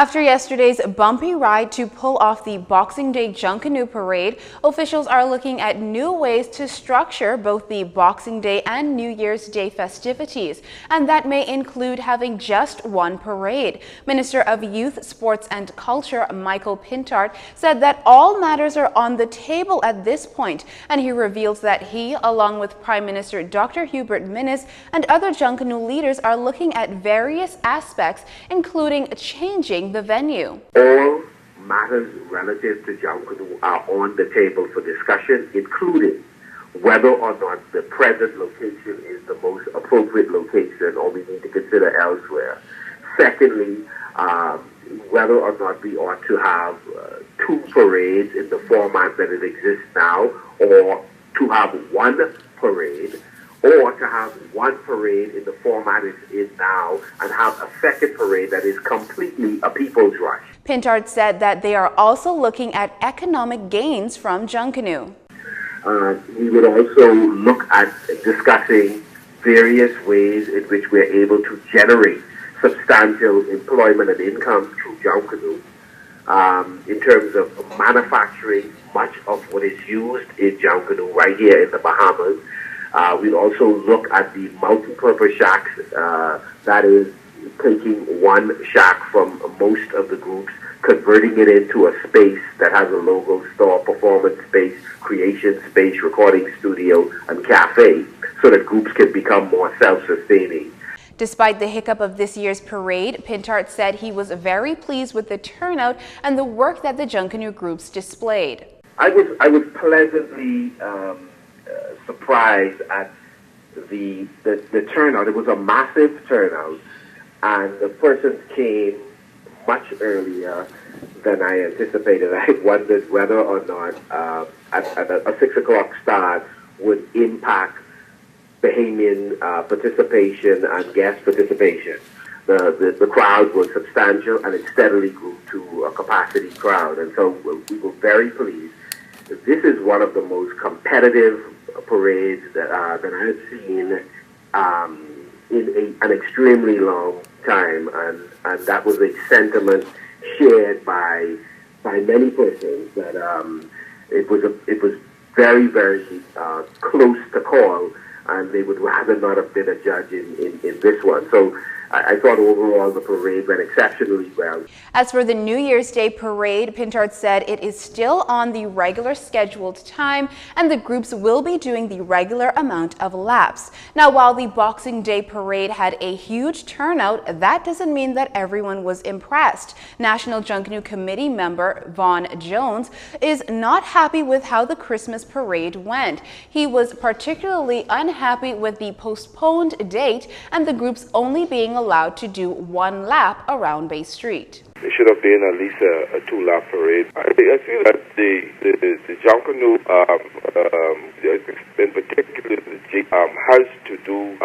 After yesterday's bumpy ride to pull off the Boxing Day Junkanoo Parade, officials are looking at new ways to structure both the Boxing Day and New Year's Day festivities, and that may include having just one parade. Minister of Youth, Sports and Culture, Michael Pintard, said that all matters are on the table at this point, and he reveals that he, along with Prime Minister Dr. Hubert Minnis and other Junkanoo leaders, are looking at various aspects, including changing the venue. All matters relative to Junkanoo are on the table for discussion, including whether or not the present location is the most appropriate location or we need to consider elsewhere. Secondly, whether or not we ought to have two parades in the format that it exists now, or to have one parade, or to have one parade in the format it's in now and have a second parade that is completely a people's rush. Pintard said that they are also looking at economic gains from Junkanoo. We would also look at discussing various ways in which we're able to generate substantial employment and income through Junkanoo. In terms of manufacturing much of what is used in Junkanoo right here in the Bahamas. We'll also look at the multi-purpose shacks, that is taking one shack from most of the groups, converting it into a space that has a logo store, performance space, creation space, recording studio, and cafe, so that groups can become more self-sustaining. Despite the hiccup of this year's parade, Pintard said he was very pleased with the turnout and the work that the Junkanoo groups displayed. I was pleasantly surprised at the turnout. It was a massive turnout, and the persons came much earlier than I anticipated. I wondered whether or not a 6 o'clock start would impact Bahamian participation and guest participation. The crowd was substantial, and it steadily grew to a capacity crowd, and so we were very pleased. This is one of the most competitive parades that I've seen in an extremely long time, and that was a sentiment shared by many persons that it was very, very close to call, and they would rather not have been a judge in this one. So I thought overall the parade went exceptionally well. As for the New Year's Day parade, Pintard said it is still on the regular scheduled time and the groups will be doing the regular amount of laps. Now, while the Boxing Day parade had a huge turnout, that doesn't mean that everyone was impressed. National Junkanoo Committee member Vaughn Jones is not happy with how the Christmas parade went. He was particularly unhappy with the postponed date and the groups only being allowed to do one lap around Bay Street. It should have been at least a two-lap parade. I feel that the Junkanoo, in particular, has to do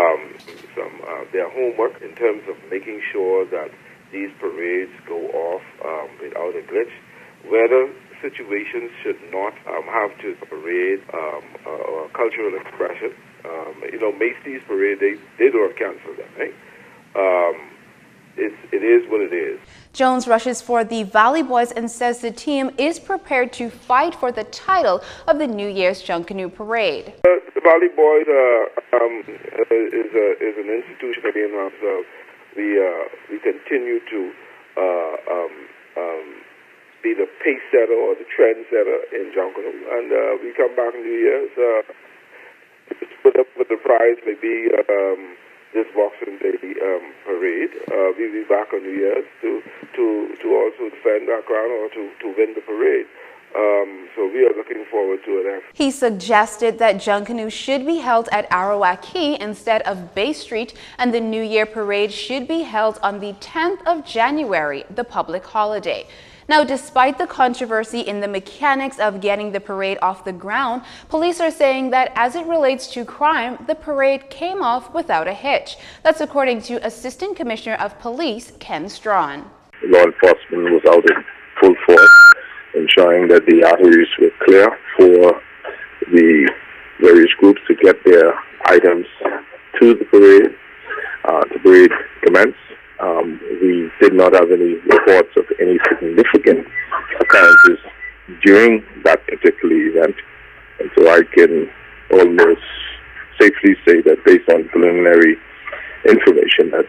their homework in terms of making sure that these parades go off without a glitch. Weather situations should not have to parade or cultural expression. Macy's parade, they don't cancel them, right? It is what it is. Jones rushes for the Valley Boys and says the team is prepared to fight for the title of the New Year's Junkanoo Parade. The Valley Boys is an institution in ourselves. We continue to be the pace setter or the trend setter in Junkanoo, and we come back in New Year's with the prize maybe this Boxing Day parade. We'll be back on New Year's to also defend our crown or to win the parade. So we are looking forward to it. He suggested that Junkanoo should be held at Arawak Key instead of Bay Street, and the New Year parade should be held on the 10th of January, the public holiday. Now, despite the controversy in the mechanics of getting the parade off the ground, police are saying that as it relates to crime, the parade came off without a hitch. That's according to Assistant Commissioner of Police, Ken Strawn. Law enforcement was out in full force, ensuring that the arteries were clear for the various groups to get their items to the parade. The parade commenced. We did not have any reports of any significant occurrences during that particular event. And so I can almost safely say that based on preliminary information that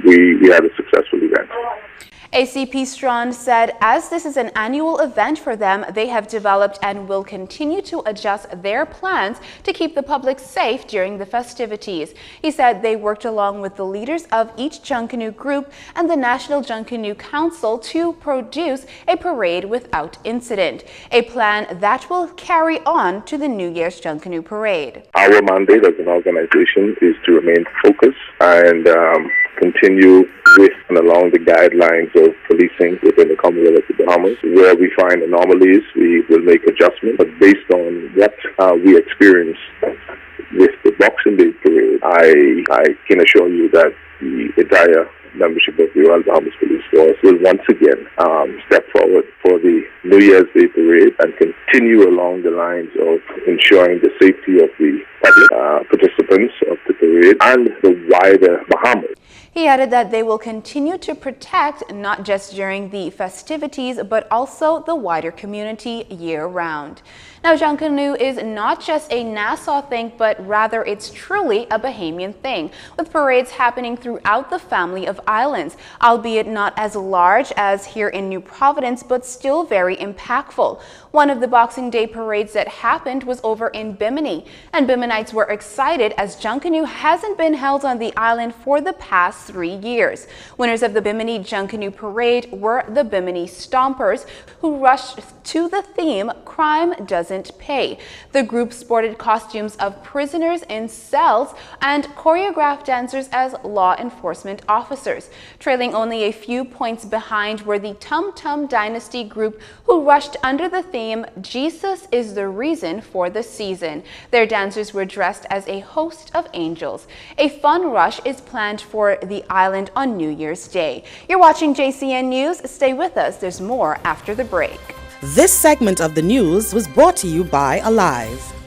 we had a successful event. ACP Strand said as this is an annual event for them, they have developed and will continue to adjust their plans to keep the public safe during the festivities. He said they worked along with the leaders of each Junkanoo group and the National Junkanoo Council to produce a parade without incident, a plan that will carry on to the New Year's Junkanoo Parade. Our mandate as an organization is to remain focused and continue with and along the guidelines of policing within the Commonwealth of the Bahamas. Where we find anomalies, we will make adjustments. But based on what we experienced with the Boxing Day parade, I can assure you that the entire membership of the Royal Bahamas Police Force will once again step forward for the New Year's Day parade and continue along the lines of ensuring the safety of the public participants of the parade and the wider Bahamas. He added that they will continue to protect not just during the festivities, but also the wider community year-round. Now, Junkanoo is not just a Nassau thing, but rather it's truly a Bahamian thing, with parades happening throughout the family of islands, albeit not as large as here in New Providence, but still very impactful. One of the Boxing Day parades that happened was over in Bimini, and Biminites were excited as Junkanoo hasn't been held on the island for the past 3 years. Winners of the Bimini Junkanoo Parade were the Bimini Stompers, who rushed to the theme, Crime Doesn't Pay. The group sported costumes of prisoners in cells and choreographed dancers as law enforcement officers. Trailing only a few points behind were the Tum Tum Dynasty group, who rushed under the theme, Jesus is the Reason for the Season. Their dancers were dressed as a host of angels. A fun rush is planned for the island on New Year's Day. You're watching JCN News. Stay with us. There's more after the break. This segment of the news was brought to you by Alive.